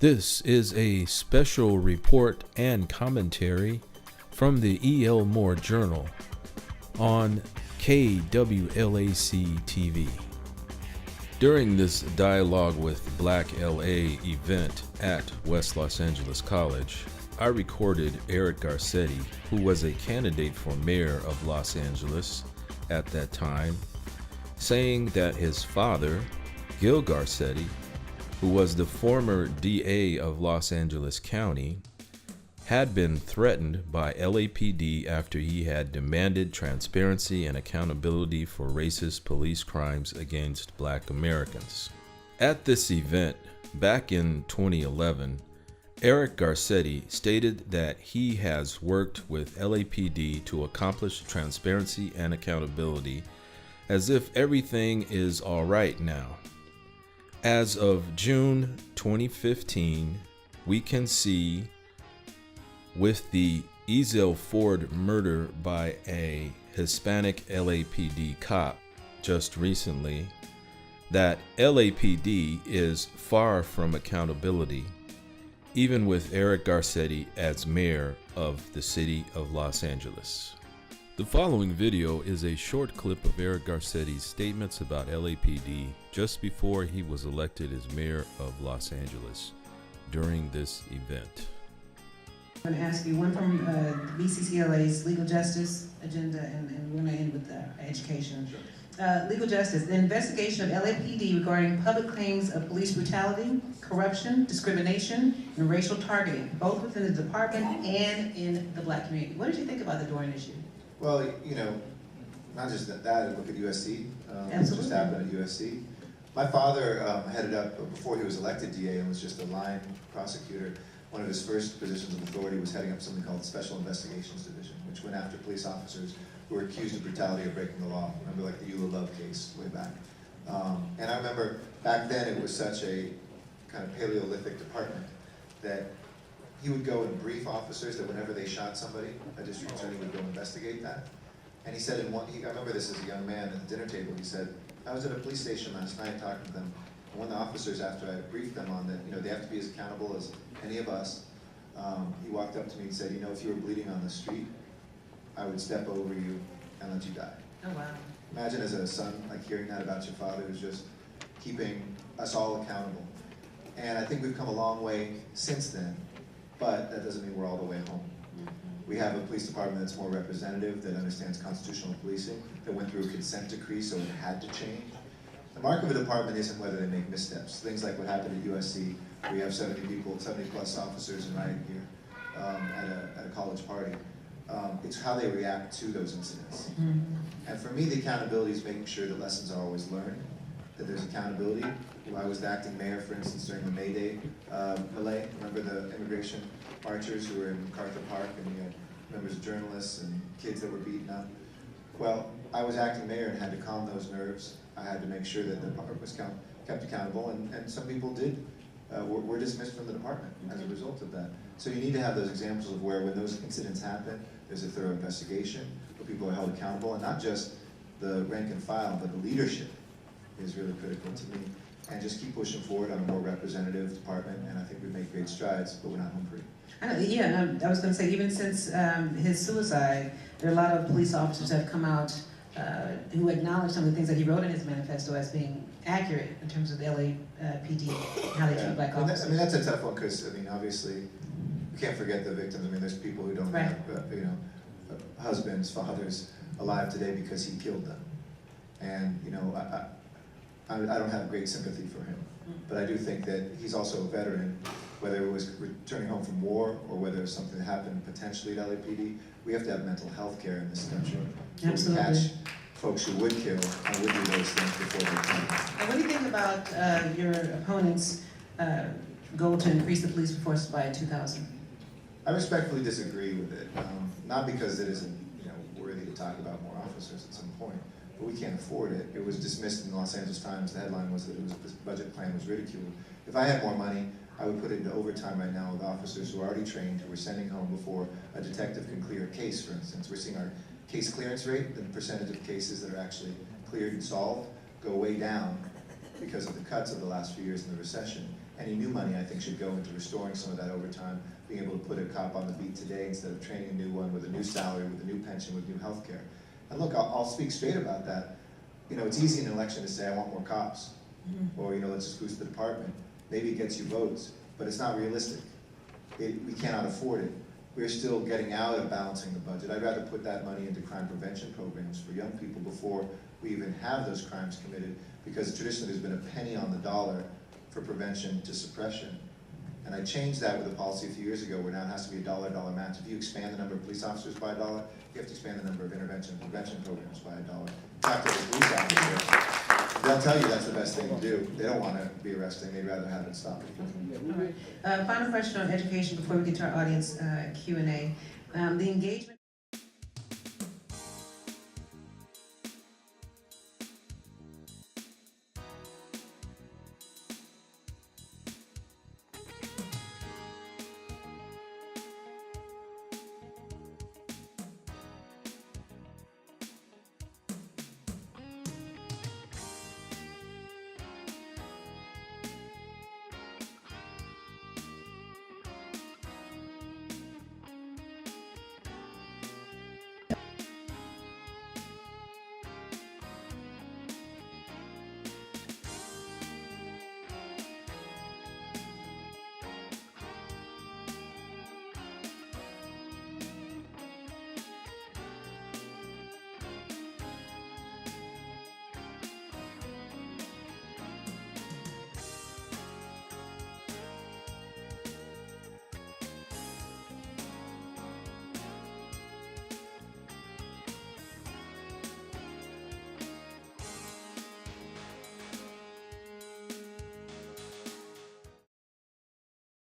This is a special report and commentary from the E.L. Moore Journal on KWLAC TV. During this Dialogue with Black LA event at West Los Angeles College, I recorded Eric Garcetti, who was a candidate for mayor of Los Angeles at that time, saying that his father, Gil Garcetti, who was the former DA of Los Angeles County, had been threatened by LAPD after he had demanded transparency and accountability for racist police crimes against Black Americans. At this event, back in 2011, Eric Garcetti stated that he has worked with LAPD to accomplish transparency and accountability as if everything is all right now. As of June 2015, we can see with the Ezell Ford murder by a Hispanic LAPD cop just recently that LAPD is far from accountability, even with Eric Garcetti as mayor of the city of Los Angeles. The following video is a short clip of Eric Garcetti's statements about LAPD just before he was elected as mayor of Los Angeles during this event. I'm going to ask you one from BCCLA's legal justice agenda, and we're going to end with education. Sure. Legal justice, the investigation of LAPD regarding public claims of police brutality, corruption, discrimination, and racial targeting, both within the department and in the Black community. What did you think about the Doran issue? Well, you know, not just that, look at USC, just happened at USC. My father headed up, before he was elected DA and was just a line prosecutor, one of his first positions of authority was heading up something called the Special Investigations Division, which went after police officers who were accused of brutality or breaking the law. Remember, like the Eula Love case way back. And I remember back then it was such a kind of Paleolithic department that he would go and brief officers that whenever they shot somebody, a district attorney would go investigate that. And he said I remember this as a young man at the dinner table, he said, I was at a police station last night talking to them, and one of the officers, after I briefed them on that, you know, they have to be as accountable as any of us, he walked up to me and said, you know, if you were bleeding on the street, I would step over you and let you die. Oh, wow. Imagine as a son, like hearing that about your father who's just keeping us all accountable. And I think we've come a long way since then, but that doesn't mean we're all the way home. We have a police department that's more representative, that understands constitutional policing, that went through a consent decree, so it had to change. The mark of a department isn't whether they make missteps. Things like what happened at USC, we have 70 plus officers in riot gear at a college party. It's how they react to those incidents. And for me, the accountability is making sure that lessons are always learned, that there's accountability. I was the acting mayor, for instance, during the May Day melee. Remember the immigration marchers who were in MacArthur Park, and you had members of journalists and kids that were beaten up? Well, I was acting mayor and had to calm those nerves. I had to make sure that the department was kept accountable, and some people were dismissed from the department as a result of that. So you need to have those examples of where, when those incidents happen, there's a thorough investigation, where people are held accountable, and not just the rank and file, but the leadership is really critical to me. And just keep pushing forward on a more representative department, and I think we've made great strides, but we're not home free. I was going to say, even since his suicide, there are a lot of police officers that have come out who acknowledge some of the things that he wrote in his manifesto as being accurate in terms of the LAPD, how they treat Black officers. I mean, that's a tough one, because, I mean, obviously, we can't forget the victims. I mean, there's people who don't have, you know, husbands, fathers alive today because he killed them. And, you know, I don't have great sympathy for him, but I do think that he's also a veteran, whether it was returning home from war or whether it was something that happened potentially at LAPD. We have to have mental health care in this country. Absolutely. We catch folks who would kill and would do those things before they kill. And what do you think about your opponent's goal to increase the police force by 2,000? I respectfully disagree with it, not because it isn't, you know, worthy to talk about more officers at some point, but we can't afford it. It was dismissed in the Los Angeles Times. The headline was that this budget plan was ridiculed. If I had more money, I would put it into overtime right now with officers who are already trained, who we're sending home before a detective can clear a case, for instance. We're seeing our case clearance rate, the percentage of cases that are actually cleared and solved, go way down because of the cuts of the last few years in the recession. any new money, I think, should go into restoring some of that overtime, being able to put a cop on the beat today instead of training a new one with a new salary, with a new pension, with new health care. And look, I'll speak straight about that. You know, it's easy in an election to say, I want more cops, or, you know, let's just boost the department. Maybe it gets you votes, but it's not realistic. We cannot afford it. We're still getting out of balancing the budget. I'd rather put that money into crime prevention programs for young people before we even have those crimes committed, because traditionally there's been a penny on the dollar for prevention to suppression. And I changed that with a policy a few years ago where now it has to be a dollar-dollar match. If you expand the number of police officers by $1, you have to expand the number of intervention and prevention programs by $1. Talk to the police officers. They'll tell you that's the best thing to do. They don't want to be arresting. They'd rather have it stop. All right. Final question on education before we get to our audience Q&A. The engagement